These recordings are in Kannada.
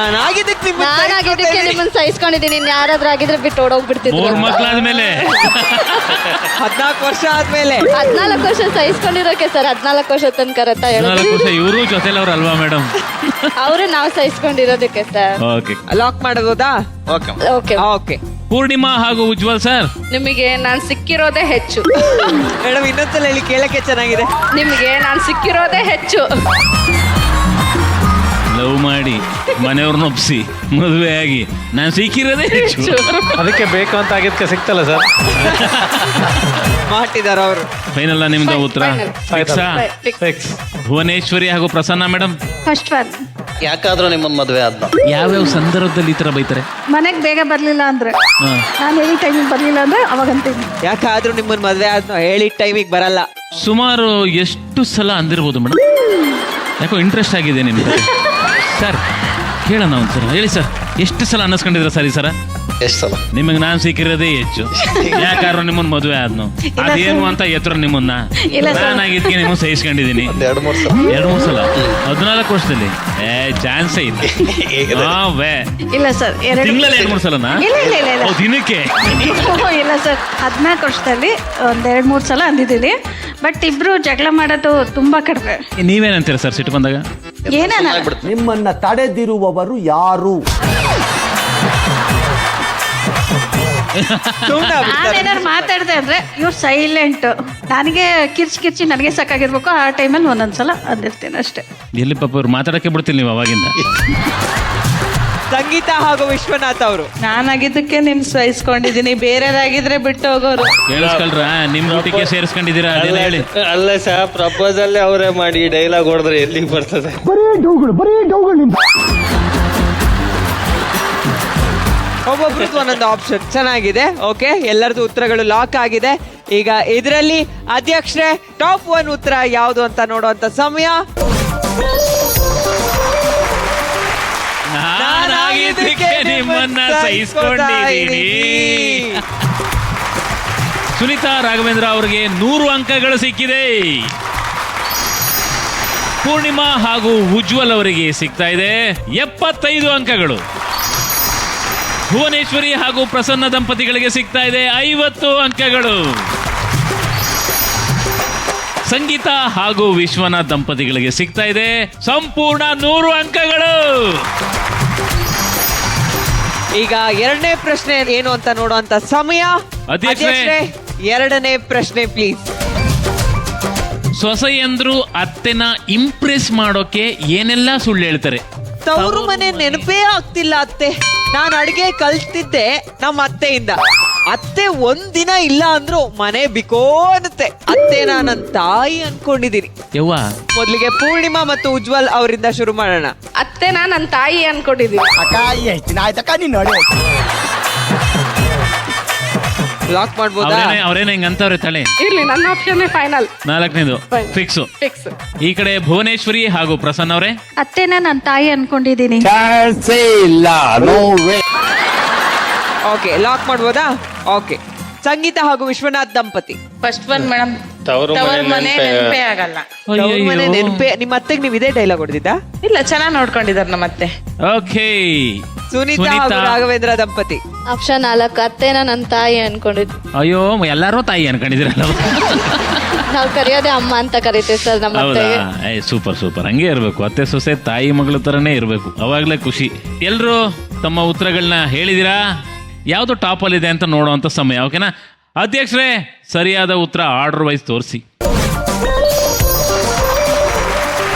ನಾನಾಗಿದ್ದಕ್ಕೆ ನಿಮ್ಮನ್ನ ಸಹಿಸ್ಕೊಂಡಿದ್ದೀನಿ. ಯಾರಾದ್ರೂ ಆಗಿದ್ರೆ ಬಿಟ್ಟು ಓಡೋಗ್ಬಿಡ್ತಿದ್ರು. 3 ಮಕ್ಕಳಾದ್ಮೇಲೆ 14 ವರ್ಷ ಆದ್ಮೇಲೆ 14 ವರ್ಷ ಸಹಿಸ್ಕೊಂಡಿರೋಕೆ ಸರ್ 14 ವರ್ಷ ತನಕ ರಥ ಹೇಳೋದು. 14 ವರ್ಷ ಇವರು ಜೊತೆಲವ್ರು ಅಲ್ವಾ ಮೇಡಮ್? ಅವರು ನಾವು ಸಹಿಸ್ಕೊಂಡಿರೋದಕ್ಕೆ ಸರ್. ಓಕೆ, ಲಾಕ್ ಮಾಡಬಹುದಾ? ಓಕೆ. ಓಕೆ. ಪೂರ್ಣಿಮಾ ಹಾಗೂ ಉಜ್ವಲ್ ಸರ್, ನಿಮಗೆ ನಾನು ಸಿಕ್ಕಿರೋದೇ ಹೆಚ್ಚು. ಮೇಡಮ್ ಇನ್ನೊಂದ್ಸಲ ಹೇಳಿ, ಕೇಳಕ್ಕೆ ಚೆನ್ನಾಗಿದೆ. ನಿಮಗೆ ನಾನು ಸಿಕ್ಕಿರೋದೇ ಹೆಚ್ಚು. ಲವ್ ಮಾಡಿ ಮನೆಯವ್ರನ್ನ ಒಪ್ಸಿ ಮದುವೆ ಆಗಿ ನಾನು ಸಿಕ್ಕಿರೋದೇ ಹೆಚ್ಚು. ಅದಕ್ಕೆ ಬೇಕು ಅಂತ ಆಗಿದ್ಕೆ ಸಿಕ್ತಲ್ಲ ಸರ್. ಮಾಡಿದಾರ ಅವರು. ಫೈನಲ್ ನಿಮ್ದು ಉತ್ತರ ಫಿಕ್ಸಾ? ಫಿಕ್ಸ್. ಭುವನೇಶ್ವರಿ ಹಾಗೂ ಪ್ರಸನ್ನ ಮೇಡಮ್, ಫಸ್ಟ್ ಒನ್. ಯಾಕಾದ್ರೂ ನಿಮ್ಮನ್ನ ಮದುವೆ ಆದ್ನ? ಯಾವ್ಯಾವ ಸಂದರ್ಭದಲ್ಲಿ ಈ ತರ ಬೈತಾರೆ? ಮನೆಗೆ ಬೇಗ ಬರ್ಲಿಲ್ಲ ಅಂದ್ರೆ, ನಾನು ಹೇಳಿ ಟೈಮಿಗೆ ಬರ್ಲಿಲ್ಲ ಅಂದ್ರೆ ಅವಾಗಂತೀನಿ. ಯಾಕಾದ್ರೂ ನಿಮ್ಮನ್ನ ಮದ್ವೆ ಆದ್ನೋ ಹೇಳಿದ ಟೈಮಿಗೆ ಬರಲ್ಲ. ಸುಮಾರು ಎಷ್ಟು ಸಲ ಅಂದಿರ್ಬೋದು ಮೇಡಮ್? ಯಾಕೋ ಇಂಟ್ರೆಸ್ಟ್ ಆಗಿದೆ ನಿಮ್ಗೆ ಸರ್, ಕೇಳೋಣ ಒಂದ್ಸಲ ಹೇಳಿ ಸರ್. ಎಷ್ಟು ಸಲ ಅನ್ನಿಸ್ಕೊಂಡಿದ್ರ ಸರ್ ಈ ಸರ? ಎಷ್ಟು ಸಲ? ನಿಮಗೆ ನಾನು ಸಿಕ್ಕಿರೋದೇ ಹೆಚ್ಚು. ಯಾಕಾದ್ರೂ ನಿಮ್ಮನ್ನ ಮದುವೆ ಆದ್ನು ಅದೇನು ಅಂತ ಎತ್ತರ ನಿಮ್ಮನ್ನ ನಾನಾಗಿದ್ಕೆ ನಿಮ್ಮನ್ನ ಸಹಿಸ್ಕೊಂಡಿದೀನಿ 2-3 ಸಲ. 2-3 ಸಲ 14 ವರ್ಷದಲ್ಲಿ ಚಾನ್ಸೇ ಇಲ್ಲ. ಇಲ್ಲ ಸರ್, ತಿಂಗಳಲ್ಲಿ 2-3 ಸಲನಾ? ದಿನಕ್ಕೆ ಇಲ್ಲ ಸರ್, 14 ವರ್ಷದಲ್ಲಿ ಒಂದ್ 2-3 ಸಲ ಅಂದಿದ್ದೀನಿ. ಬಟ್ ಇಬ್ರು ಜಗಳ ಮಾಡೋದು ತುಂಬಾ ಕಡಿಮೆ. ನೀವೇನಂತೀರ ಸರ್ ಸಿಟ್ಟು ಬಂದಾಗ? ಏನೇನ ನಿಮ್ಮನ್ನ ತಡೆದಿರುವವರು ಯಾರು? ನಾನೇನಾರು ಮಾತಾಡ್ದೆ ಅಂದ್ರೆ ಇವ್ರು ಸೈಲೆಂಟ್. ನನಗೆ ಕಿರ್ಚಿ ನನಗೆ ಸಾಕಾಗಿರ್ಬೇಕು. ಆ ಟೈಮಲ್ಲಿ ಒಂದೊಂದ್ಸಲ ಅಂದಿರ್ತೇನೆ ಅಷ್ಟೇ. ಎಲ್ಲಿ ಪಾಪ ಅವ್ರು ಮಾತಾಡಕ್ಕೆ ಬಿಡ್ತಿಲ್ಲ ನೀವು ಅವಾಗಿಂದ. ಸಂಗೀತ ಹಾಗೂ ವಿಶ್ವನಾಥ್ ಅವರು. ನಾನಾಗಿದ್ದಕ್ಕೆ ನಿಮ್ ಸಹಿಸ್ಕೊಂಡಿದೀನಿ, ಬೇರೆಯವರಾಗಿದ್ರೆ ಬಿಟ್ಟು ಹೋಗೋರು. ಕೇಳಿಸ್ಕೊಳ್ರ, ನಿಮ್ ಊಟಕ್ಕೆ ಸೇರಿಸ್ಕೊಂಡಿದ್ದೀರಾ ಅದೆಲ್ಲ ಹೇಳಿ. ಅಲ್ಲ ಸರ್, ಪ್ರಪೋಸಲ್ ಅವರೇ ಮಾಡಿ ಡೈಲಾಗ್ ಹೊಡೆದ್ರೆ ಎಲ್ಲಿಗೆ ಬರ್ತದೆ? ಒಬ್ಬೊಬ್ರದ್ದು ಒಂದೊಂದು ಆಪ್ಷನ್ ಚೆನ್ನಾಗಿದೆ. ಓಕೆ, ಎಲ್ಲರದ್ದು ಉತ್ತರಗಳು ಲಾಕ್ ಆಗಿದೆ. ಈಗ ಇದರಲ್ಲಿ ಅಧ್ಯಕ್ಷರೇ ಟಾಪ್ 1 ಉತ್ತರ ಯಾವುದು ಅಂತ ನೋಡುವಂತ ಸಮಯ. ನಾನಾಗಿದ್ದಕ್ಕೆ ನಿಮ್ಮನ್ನ ಸಹಿಸ್ಕೊಂಡಿದ್ದೀನಿ. ಸುನೀತಾ ರಾಘವೇಂದ್ರ ಅವರಿಗೆ 100 ಅಂಕಗಳು ಸಿಕ್ಕಿದೆ. ಪೂರ್ಣಿಮಾ ಹಾಗೂ ಉಜ್ವಲ್ ಅವರಿಗೆ ಸಿಗ್ತಾ ಇದೆ 75 ಅಂಕಗಳು. ಭುವನೇಶ್ವರಿ ಹಾಗೂ ಪ್ರಸನ್ನ ದಂಪತಿಗಳಿಗೆ ಸಿಗ್ತಾ ಇದೆ 50 ಅಂಕಗಳು. ಸಂಗೀತ ಹಾಗೂ ವಿಶ್ವನಾಥ್ ದಂಪತಿಗಳಿಗೆ ಸಿಗ್ತಾ ಇದೆ ಸಂಪೂರ್ಣ 100 ಅಂಕಗಳು. ಈಗ ಎರಡನೇ ಪ್ರಶ್ನೆ ಏನು ಅಂತ ನೋಡುವಂತ ಸಮಯ. ಅಧ್ಯಕ್ಷರೇ 2ನೇ ಪ್ರಶ್ನೆ ಪ್ಲೀಸ್. ಸೊಸೆಯಂದ್ರು ಅತ್ತೆನ ಇಂಪ್ರೆಸ್ ಮಾಡೋಕೆ ಏನೆಲ್ಲ ಸುಳ್ಳು ಹೇಳ್ತಾರೆ? ತವರು ಮನೆ ನೆನಪೇ ಆಗ್ತಿಲ್ಲ ಅತ್ತೆ. ನಾನು ಅಡಿಗೆ ಕಲ್ತಿದ್ದೆ ನಮ್ಮ ಅತ್ತೆಯಿಂದ. ಅತ್ತೆ ಒಂದಿನ ಇಲ್ಲ ಅಂದ್ರು ಮನೆ ಬಿಕೋ ಅನ್ನತ್ತೆ. ಅತ್ತೆ ನನ್ನ ತಾಯಿ ಅನ್ಕೊಂಡಿದೀನಿ. ಯವ್ವ, ಮೊದಲಿಗೆ ಪೂರ್ಣಿಮಾ ಮತ್ತು ಉಜ್ವಲ್ ಅವರಿಂದ ಶುರು ಮಾಡೋಣ. ಅತ್ತೆನ ನನ್ನ ತಾಯಿ ಅನ್ಕೊಂಡಿದೀವಿ. ಲಾಕ್ ಮಾಡ್ಬೋದಾ? ಅವ್ರೇನ ಹಿಂಗಂತವ್ರೆ ತಲೆ. ಇರ್ಲಿ, ನನ್ನ ಆಪ್ಷನ್ ಫೈನಲ್. 4ನೇದು ಫಿಕ್ಸು. ಈ ಕಡೆ ಭುವನೇಶ್ವರಿ ಹಾಗೂ ಪ್ರಸನ್ನ ಅವರೇ, ಅತ್ತೆನ ನನ್ನ ತಾಯಿ ಅನ್ಕೊಂಡಿದೀನಿ. ಓಕೆ, ಲಾಕ್ ಮಾಡ್ಬೋದಾ? ಓಕೆ. ಸಂಗೀತ ಹಾಗೂ ವಿಶ್ವನಾಥ್ ದಂಪತಿ. ಫಸ್ಟ್ ಒನ್ ಮೇಡಮ್, ತವರು ಮನೆ ನೆನಪೇ ಆಗಲ್ಲ. ತವ್ರ ಮನೆ ನೆನಪೇ. ನಿಮ್ಮ ಅತ್ತೆಗೆ ನೀವು ಇದೇ ಡೈಲಾಗ್ ಹೊಡೆದಿದ್ದಾ? ಇಲ್ಲ, ಚೆನ್ನಾಗಿ ನೋಡ್ಕೊಂಡಿದಾರೆ ನಮ್ಮ ಅತ್ತೆ. ಓಕೆ. ಸುನೀತಾ ಹಾಗೂ ರಾಘವೇಂದ್ರ ದಂಪತಿ. ಆಪ್ಷನ್ 4 ಅತ್ತೆನ ನನ್ನ ತಾಯಿ ಅನ್ಕೊಂಡಿದ್ವಿ. ಅಯ್ಯೋ, ಎಲ್ಲಾರು ತಾಯಿ ಅನ್ಕೊಂಡಿದ್ರಲ್ಲ. ನಾವು ಕರೆಯೋದೇ ಅಮ್ಮ ಅಂತ ಕರಿತೀವಿ ಸರ್ ನಮ್ಮ ಹೌದಾ? ಅತ್ತೆಗೆ. ಸೂಪರ್ ಸೂಪರ್, ಹಂಗೆ ಇರ್ಬೇಕು. ಅತ್ತೆ ಸೊಸೆ ತಾಯಿ ಮಗಳ ತರನೇ ಇರ್ಬೇಕು, ಅವಾಗ್ಲೇ ಖುಷಿ. ಎಲ್ರು ತಮ್ಮ ಉತ್ತರಗಳನ್ನ ಹೇಳಿದಿರಾ? ಯಾವ್ದು ಟಾಪ್ ಅಲ್ಲಿ ಇದೆ ಅಂತ ನೋಡುವಂತ ಸಮಯ. ಓಕೆನಾ ಅಧ್ಯಕ್ಷರೇ? ಸರಿಯಾದ ಉತ್ತರ ಆರ್ಡರ್ ವೈಸ್ ತೋರಿಸಿ.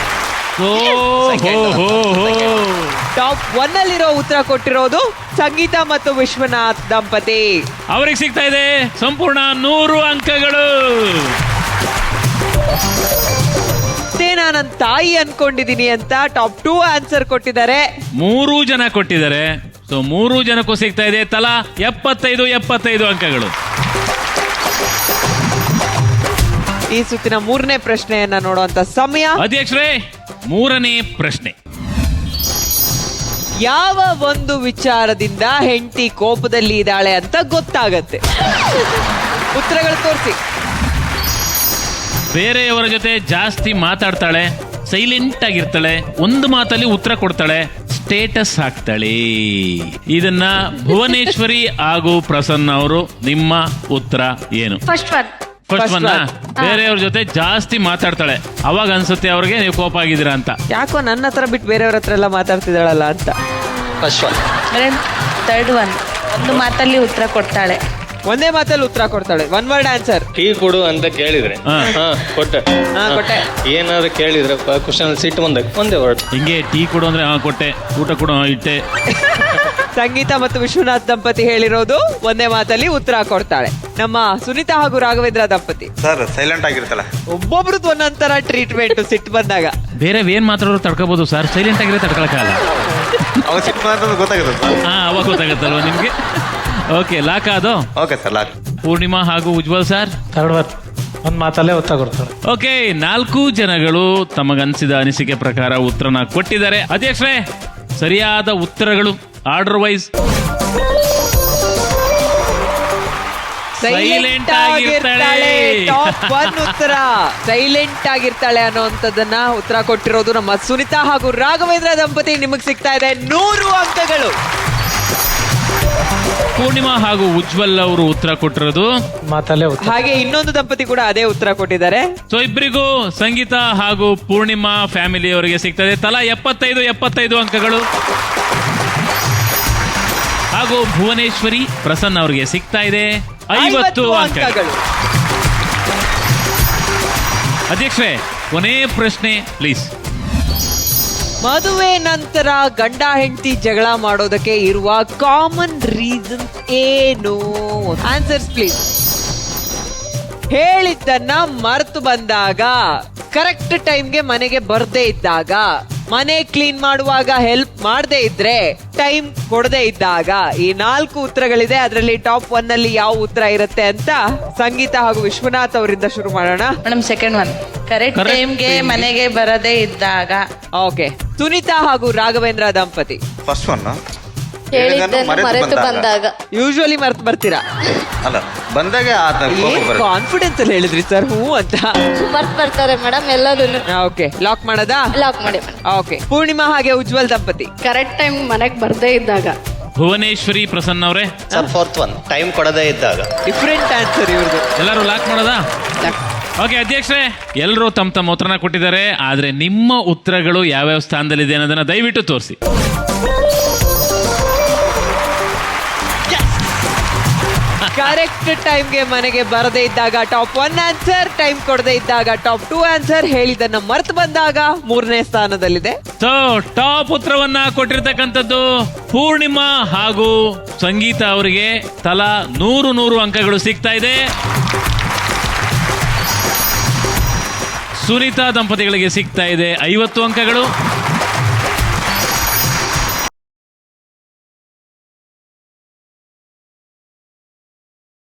ಟಾಪ್ 1 ಅಲ್ಲಿರೋ ಉತ್ತರ ಕೊಟ್ಟಿರೋದು ಸಂಗೀತ ಮತ್ತು ವಿಶ್ವನಾಥ್ ದಂಪತಿ. ಅವರಿಗೆ ಸಿಗ್ತಾ ಇದೆ ಸಂಪೂರ್ಣ 100 ಅಂಕಗಳು. ನನ್ನ ತಾಯಿ ಅನ್ಕೊಂಡಿದೀನಿ ಅಂತ ಟಾಪ್ 2 ಆನ್ಸರ್ ಕೊಟ್ಟಿದ್ದಾರೆ. 3 ಜನ ಕೊಟ್ಟಿದ್ದಾರೆ. ಸೊ 3 ಜನಕ್ಕೂ ಸಿಗ್ತಾ ಇದೆ ತಲಾ 75 ಅಂಕಗಳು. ಈ ಸುತ್ತಿನ 3ನೇ ಪ್ರಶ್ನೆಯನ್ನ ನೋಡುವಂತ ಸಮಯ. ಅಧ್ಯಕ್ಷರೇ, 3ನೇ ಪ್ರಶ್ನೆ. ಯಾವ ಒಂದು ವಿಚಾರದಿಂದ ಹೆಂಡತಿ ಕೋಪದಲ್ಲಿ ಇದ್ದಾಳೆ ಅಂತ ಗೊತ್ತಾಗತ್ತೆ? ಉತ್ತರಗಳು ತೋರಿಸಿ. ಬೇರೆಯವರ ಜೊತೆ ಜಾಸ್ತಿ ಮಾತಾಡ್ತಾಳೆ, ಸೈಲೆಂಟ್ ಆಗಿರ್ತಾಳೆ, ಒಂದು ಮಾತಲ್ಲಿ ಉತ್ತರ ಕೊಡ್ತಾಳೆ, ಸ್ಟೇಟಸ್ ಹಾಕ್ತಾಳೆ. ಇದನ್ನ ಭುವನೇಶ್ವರಿ ಹಾಗೂ ಪ್ರಸನ್ನ ಅವರು ನಿಮ್ಮ ಉತ್ತರ ಏನು? First one. First one. ಬೇರೆಯವ್ರ ಜೊತೆ ಜಾಸ್ತಿ ಮಾತಾಡ್ತಾಳೆ, ಅವಾಗ ಅನ್ಸುತ್ತೆ ಅವ್ರಿಗೆ ನೀವು ಕೋಪ ಆಗಿದ್ದೀರಾ ಅಂತ. ಯಾಕೋ ನನ್ನ ಹತ್ರ ಬಿಟ್ಟು ಬೇರೆಯವ್ರ ಹತ್ರ ಎಲ್ಲ ಮಾತಾಡ್ತಿದ್ದಾಳಲ್ಲ ಅಂತ. First one. Third one. ಒಂದು ಮಾತಲ್ಲಿ ಉತ್ತರ ಕೊಡ್ತಾಳೆ. ಒಂದೇ ಮಾತಲ್ಲಿ ಉತ್ತರ ಕೊಡ್ತಾಳೆ. One word answer. ಟೀ ಕೊಡು ಅಂತ ಕೇಳಿದ್ರೆ ಹಾ. ಕೊಟ್ಟೆ. ಕೊಟ್ಟೆ. ಏನಾದ್ರು ಕೇಳಿದ್ರೆ ಕ್ವಶನ್ ಸಿಟ್ಟು ಬಂದಾಗ ಒಂದೇ ವರ್ಡ್. ಹಿಂಗೆ ಟೀ ಕೊಡು ಅಂದ್ರೆ ಕೊಟ್ಟೆ, ಊಟ ಕೊಡು ಇಟ್ಟೆ. ಸಂಗೀತ ಮತ್ತು ವಿಶ್ವನಾಥ್ ದಂಪತಿ ಹೇಳಿರೋದು ಒಂದೇ ಮಾತಲ್ಲಿ ಉತ್ತರ ಕೊಡ್ತಾಳೆ. ನಮ್ಮ ಸುನೀತಾ ಹಾಗೂ ರಾಘವೇಂದ್ರ ದಂಪತಿ ಸರ್ ಸೈಲೆಂಟ್ ಆಗಿರ್ತಾಳೆ. ಒಬ್ಬೊಬ್ರದ್ದು ಒಂದೊಂದರ ಟ್ರೀಟ್ಮೆಂಟ್ ಸಿಟ್ಟು ಬಂದಾಗ. ಬೇರೆ ಏನ್ ಮಾತಾಡೋರು ತಡ್ಕೋಬಹುದು ಸರ್, ಸೈಲೆಂಟ್ ಆಗಿರೋ ತಡ್ಕೊಳಕ್ಕಾಗಲ್ಲ. ಅವಾಗ ಸಿಟ್ಟು ಅಂತ ಗೊತ್ತಾಗುತ್ತೆ ಸರ್. ಹಾ, ಅವಾಗ ಗೊತ್ತಾಗತ್ತಲ್ವ ನಿಮ್ಗೆ. ಓಕೆ, ಲಾಕ್ ಅದು. Okay sir, lock. ಪೂರ್ಣಿಮಾ ಹಾಗೂ ಉಜ್ವಲ್ ಸರ್. Third one. ಒಂದು ಮಾತಲ್ಲೇ ಉತ್ತರ ಕೊಡ್ತಾಳೆ. ಓಕೆ, 4 ಜನಗಳು ತಮಗನ್ಸಿದ ಅನಿಸಿಕೆ ಪ್ರಕಾರ ಉತ್ತರನ ಕೊಟ್ಟಿದ್ದಾರೆ. ಅಧ್ಯಕ್ಷರೇ, ಸರಿಯಾದ ಉತ್ತರಗಳು ಆರ್ಡರ್ ವೈಸ್. ಸೈಲೆಂಟ್ ಆಗಿರ್ತಾಳೆ. ಟಾಪ್ 1 ಉತ್ತರ ಸೈಲೆಂಟ್ ಆಗಿರ್ತಾಳೆ ಅನ್ನೋಂಥದ್ದನ್ನ ಉತ್ತರ ಕೊಟ್ಟಿರೋದು ನಮ್ಮ ಸುನೀತಾ ಹಾಗೂ ರಾಘವೇಂದ್ರ ದಂಪತಿ. ನಿಮಗೆ ಸಿಗ್ತಾ ಇದೆ 100 ಅಂಕಗಳು. ಪೂರ್ಣಿಮಾ ಹಾಗೂ ಉಜ್ವಲ್ ಅವರು ಉತ್ತರ ಕೊಟ್ಟಿರೋದು ಮಾತಲ್ಲೇ ಉತ್ತರ. ಹಾಗೆ ಇನ್ನೊಂದು ದಂಪತಿ ಕೂಡ ಅದೇ ಉತ್ತರ ಕೊಟ್ಟಿದ್ದಾರೆ. ಸೊ ಇಬ್ಬರಿಗೂ ಸಂಗೀತ ಹಾಗೂ ಪೂರ್ಣಿಮಾ ಫ್ಯಾಮಿಲಿ ಅವರಿಗೆ ಸಿಗ್ತದೆ ತಲಾ 75 ಅಂಕಗಳು. ಹಾಗೂ ಭುವನೇಶ್ವರಿ ಪ್ರಸನ್ನ ಅವರಿಗೆ ಸಿಗ್ತಾ ಇದೆ 50 ಅಂಕಗಳು. ಅಧ್ಯಕ್ಷರೇ, ಕೊನೆ ಪ್ರಶ್ನೆ ಪ್ಲೀಸ್. ಮದುವೆ ನಂತರ ಗಂಡ ಹೆಂಡತಿ ಜಗಳ ಮಾಡೋದಕ್ಕೆ ಇರುವ ಕಾಮನ್ ರೀಸನ್ ಏನು? Answers please. ಹೇಳಿದ್ದನ್ನ ಮರೆತು ಬಂದಾಗ, ಕರೆಕ್ಟ್ ಟೈಮ್ಗೆ ಮನೆಗೆ ಬರ್ದೇ ಇದ್ದಾಗ, ಮನೆ ಕ್ಲೀನ್ ಮಾಡುವಾಗ ಹೆಲ್ಪ್ ಮಾಡದೇ ಇದ್ರೆ, ಟೈಮ್ ಕೊಡದೇ ಇದ್ದಾಗ. ಈ 4 ಉತ್ತರಗಳಿದೆ. ಅದರಲ್ಲಿ ಟಾಪ್ 1 ಅಲ್ಲಿ ಯಾವ ಉತ್ತರ ಇರುತ್ತೆ ಅಂತ ಸಂಗೀತ ಹಾಗೂ ವಿಶ್ವನಾಥ್ ಅವರಿಂದ ಶುರು ಮಾಡೋಣ. Madam second one. Correct Correct ಟೈಮ್ಗೆ ಮನೆಗೆ ಬರದೇ ಇದ್ದಾಗ. ಓಕೆ, ಸುನೀತಾ ಹಾಗೂ ರಾಘವೇಂದ್ರ ದಂಪತಿ. First one. ಹೇಳಿದ್ದನ್ನು ಮರೆತು ಬಂದಾಗ. ಯೂಶುವಲಿ ಮರ್ತು ಬರ್ತೀರಾ? ಅಲ್ಲ, ಬಂದಾಗೆ ಆತ ಕಾನ್ಫಿಡೆನ್ಸ್ ಅಲ್ಲಿ ಹೇಳಿದ್ರಿ ಸರ್ ಹೂ ಅಂತ. ಮರ್ತ್ ಬರ್ತಾರೆ ಮೇಡಮ್ ಎಲ್ಲರೂ. ಓಕೆ, ಲಾಕ್ ಮಾಡೋದಾ? ಲಾಕ್ ಮಾಡಿ ಮೇಡಮ್. ಓಕೆ, ಪೂರ್ಣಿಮಾ ಹಾಗೆ ಉಜ್ವಲ್ ದಂಪತಿ. ಕರೆಕ್ಟ್ ಟೈಮ್ ಮನೆಗೆ ಬರ್ದೇ ಇದ್ದಾಗ. ಭುವನೇಶ್ವರಿ ಪ್ರಸನ್ನ ಅವರೇ. Sir fourth one. ಟೈಮ್ ಕೊಡದೇ ಇದ್ದಾಗ. ಡಿಫ್ರೆಂಟ್ ಆನ್ಸರ್ ಇವ್ರದ್ದು. ಎಲ್ಲರೂ ಲಾಕ್ ಮಾಡೋದಾ? ಓಕೆ ಅಧ್ಯಕ್ಷರೇ, ಎಲ್ಲರೂ ತಮ್ಮ ಉತ್ತರನ ಕೊಟ್ಟಿದ್ದಾರೆ. ಆದ್ರೆ ನಿಮ್ಮ ಉತ್ತರಗಳು ಯಾವ್ಯಾವ ಸ್ಥಾನದಲ್ಲಿದೆ ಅನ್ನೋದನ್ನ ದಯವಿಟ್ಟು ತೋರಿಸಿ. ಕರೆಕ್ಟ್ ಟೈಮ್ಗೆ ಮನೆಗೆ ಬರದೇ ಇದ್ದಾಗ ಟಾಪ್ 1 ಆನ್ಸರ್, ಟೈಮ್ ಕೊಡದೇ ಇದ್ದಾಗ ಟಾಪ್ 2 ಆನ್ಸರ್, ಹೇಳಿದ್ದನ್ನ ಮರ್ತು ಬಂದಾಗ 3ನೇ ಸ್ಥಾನದಲ್ಲಿದೆ. ಸೊ ಟಾಪ್ ಉತ್ತರವನ್ನ ಕೊಟ್ಟಿರ್ತಕ್ಕಂಥದ್ದು ಪೂರ್ಣಿಮಾ ಹಾಗೂ ಸಂಗೀತ ಅವರಿಗೆ ತಲಾ 100 ಅಂಕಗಳು ಸಿಗ್ತಾ ಇದೆ. ಸುನೀತಾ ದಂಪತಿಗಳಿಗೆ ಸಿಗ್ತಾ ಇದೆ 50 ಅಂಕಗಳು.